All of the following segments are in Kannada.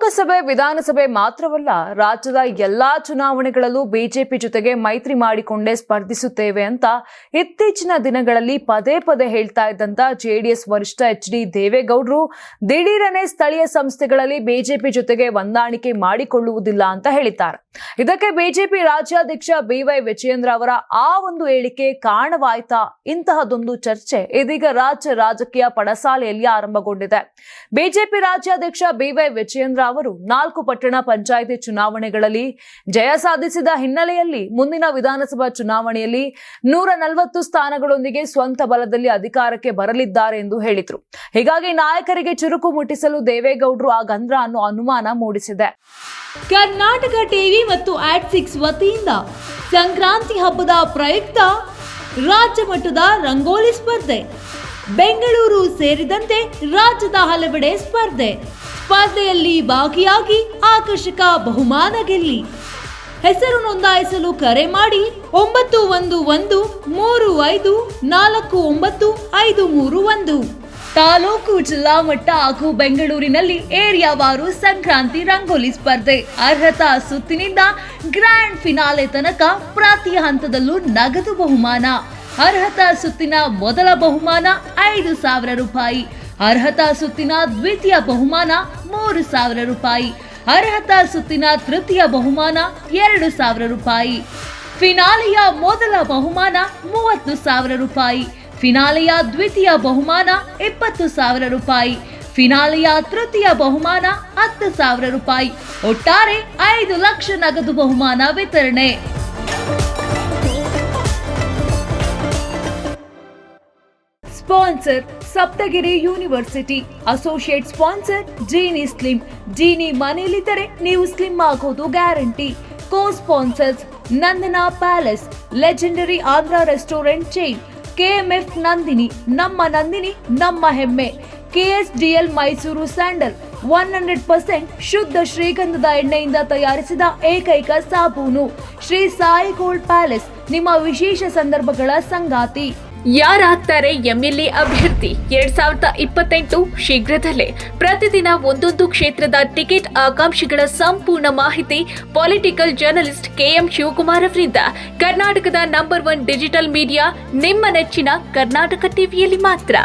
ಲೋಕಸಭೆ ವಿಧಾನಸಭೆ ಮಾತ್ರವಲ್ಲ, ರಾಜ್ಯದ ಎಲ್ಲಾ ಚುನಾವಣೆಗಳಲ್ಲೂ ಬಿಜೆಪಿ ಜೊತೆಗೆ ಮೈತ್ರಿ ಮಾಡಿಕೊಂಡೇ ಸ್ಪರ್ಧಿಸುತ್ತೇವೆ ಅಂತ ಇತ್ತೀಚಿನ ದಿನಗಳಲ್ಲಿ ಪದೇ ಪದೇ ಹೇಳ್ತಾ ಇದ್ದಂತ ಜೆಡಿಎಸ್ ವರಿಷ್ಠ ಎಚ್.ಡಿ. ದೇವೇಗೌಡರು ದಿಢೀರನೆ ಸ್ಥಳೀಯ ಸಂಸ್ಥೆಗಳಲ್ಲಿ ಬಿಜೆಪಿ ಜೊತೆಗೆ ಹೊಂದಾಣಿಕೆ ಮಾಡಿಕೊಳ್ಳುವುದಿಲ್ಲ ಅಂತ ಹೇಳಿದ್ದಾರೆ. ಇದಕ್ಕೆ ಬಿಜೆಪಿ ರಾಜ್ಯಾಧ್ಯಕ್ಷ ಬಿ.ವೈ. ವಿಜಯೇಂದ್ರ ಅವರ ಆ ಒಂದು ಹೇಳಿಕೆ ಕಾರಣವಾಯ್ತಾ? ಇಂತಹದೊಂದು ಚರ್ಚೆ ಇದೀಗ ರಾಜ್ಯ ರಾಜಕೀಯ ಪಡಸಾಲೆಯಲ್ಲಿ ಆರಂಭಗೊಂಡಿದೆ. ಬಿಜೆಪಿ ರಾಜ್ಯಾಧ್ಯಕ್ಷ ಬಿ.ವೈ. ವಿಜಯೇಂದ್ರ ಅವರು 4 ಪಟ್ಟಣ ಪಂಚಾಯಿತಿ ಚುನಾವಣೆಗಳಲ್ಲಿ ಜಯ ಸಾಧಿಸಿದ ಹಿನ್ನೆಲೆಯಲ್ಲಿ ಮುಂದಿನ ವಿಧಾನಸಭಾ ಚುನಾವಣೆಯಲ್ಲಿ 140 ಸ್ಥಾನಗಳೊಂದಿಗೆ ಸ್ವಂತ ಬಲದಲ್ಲಿ ಅಧಿಕಾರಕ್ಕೆ ಬರಲಿದ್ದಾರೆ ಎಂದು ಹೇಳಿದರು. ಹೀಗಾಗಿ ನಾಯಕರಿಗೆ ಚುರುಕು ಮುಟ್ಟಿಸಲು ದೇವೇಗೌಡರು ಆ ಗಂದ್ರ ಅನ್ನೋ ಅನುಮಾನ ಮೂಡಿಸಿದೆ. ಕರ್ನಾಟಕ ಟಿವಿ ಮತ್ತು ಆಟ್6 ವತಿಯಿಂದ ಸಂಕ್ರಾಂತಿ ಹಬ್ಬದ ಪ್ರಯುಕ್ತ ರಾಜ್ಯ ಮಟ್ಟದ ರಂಗೋಲಿ ಸ್ಪರ್ಧೆ, ಬೆಂಗಳೂರು ಸೇರಿದಂತೆ ರಾಜ್ಯದ ಹಲವೆಡೆ ಸ್ಪರ್ಧೆಯಲ್ಲಿ ಭಾಗಿಯಾಗಿ ಆಕರ್ಷಕ ಬಹುಮಾನ ಗೆಲ್ಲಿ. ಹೆಸರು ನೋಂದಾಯಿಸಲು ಕರೆ ಮಾಡಿ 9113549531. ತಾಲೂಕು, ಜಿಲ್ಲಾ ಮಟ್ಟ ಹಾಗೂ ಬೆಂಗಳೂರಿನಲ್ಲಿ ಏರಿಯಾವಾರು ಸಂಕ್ರಾಂತಿ ರಂಗೋಲಿ ಸ್ಪರ್ಧೆ. ಅರ್ಹತಾ ಸುತ್ತಿನಿಂದ ಗ್ರ್ಯಾಂಡ್ ಫಿನಾಲೆ ತನಕ ಪ್ರತಿ ಹಂತದಲ್ಲೂ ನಗದು ಬಹುಮಾನ. ಅರ್ಹತಾ ಸುತ್ತಿನ ಮೊದಲ ಬಹುಮಾನ 5,000 ರೂಪಾಯಿ. ಅರ್ಹತಾ ಸುತ್ತಿನ ದ್ವಿತೀಯ ಬಹುಮಾನ 3,000 ರೂಪಾಯಿ. ಅರ್ಹತಾ ಸುತ್ತಿನ ತೃತೀಯ ಬಹುಮಾನ 2,000 ರೂಪಾಯಿ. ಫಿನಾಲೆಯ ಮೊದಲ ಬಹುಮಾನ 30,000 ರೂಪಾಯಿ. ಫಿನಾಲೆಯ ದ್ವಿತೀಯ ಬಹುಮಾನ 20,000 ರೂಪಾಯಿ. ಫಿನಾಲೆಯ ತೃತೀಯ ಬಹುಮಾನ 10,000 ರೂಪಾಯಿ. ಒಟ್ಟಾರೆ 5 ಲಕ್ಷ ನಗದು ಬಹುಮಾನ ವಿತರಣೆ. Sponsor Saptagiri university. Associate sponsor Genie slim. Genie ಮನೆಯಲ್ಲಿದ್ದರೆ ನೀವು ಸ್ಲಿಮ್ ಆಗೋದು guarantee. Cosponsors Nandana palace, legendary Andhra restaurant chain, KMF Nandini, ನಮ್ಮ ನಂದಿನಿ ನಮ್ಮ ಹೆಮ್ಮೆ, ಕೆಎಸ್ಡಿಎಲ್ ಮೈಸೂರು ಸ್ಯಾಂಡಲ್, 100% ಶುದ್ಧ ಶ್ರೀಗಂಧದ ಎಣ್ಣೆಯಿಂದ ತಯಾರಿಸಿದ ಏಕೈಕ ಸಾಬೂನು, ಶ್ರೀ ಸಾಯಿ ಗೋಲ್ಡ್ ಪ್ಯಾಲೇಸ್, ನಿಮ್ಮ ವಿಶೇಷ ಸಂದರ್ಭಗಳ ಸಂಗಾತಿ. ಯಾರಾಗ್ತಾರೆ ಎಂಎಲ್ಎ ಅಭ್ಯರ್ಥಿ 2028 ಶೀಘ್ರದಲ್ಲೇ. ಪ್ರತಿದಿನ ಒಂದೊಂದು ಕ್ಷೇತ್ರದ ಟಿಕೆಟ್ ಆಕಾಂಕ್ಷಿಗಳ ಸಂಪೂರ್ಣ ಮಾಹಿತಿ ಪೊಲಿಟಿಕಲ್ ಜರ್ನಲಿಸ್ಟ್ ಕೆಎಂ ಶಿವಕುಮಾರ್ ಅವರಿಂದ. ಕರ್ನಾಟಕದ ನಂಬರ್ 1 ಡಿಜಿಟಲ್ ಮೀಡಿಯಾ ನಿಮ್ಮ ನೆಚ್ಚಿನ ಕರ್ನಾಟಕ ಟಿವಿಯಲ್ಲಿ ಮಾತ್ರ.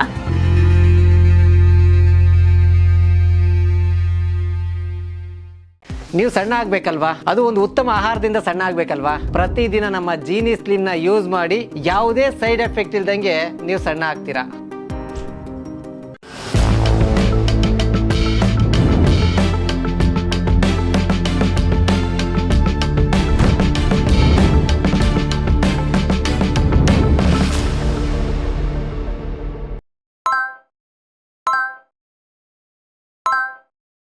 ನೀವು ಸಣ್ಣ ಆಗ್ಬೇಕಲ್ವಾ? ಅದು ಒಂದು ಉತ್ತಮ ಆಹಾರದಿಂದ ಸಣ್ಣ ಆಗ್ಬೇಕಲ್ವಾ? ಪ್ರತಿದಿನ ನಮ್ಮ ಜೀನಿ ಸ್ಲಿಮ್ನ ಯೂಸ್ ಮಾಡಿ ಯಾವುದೇ ಸೈಡ್ ಎಫೆಕ್ಟ್ ಇಲ್ದಂಗೆ ನೀವು ಸಣ್ಣ ಆಗ್ತೀರಾ.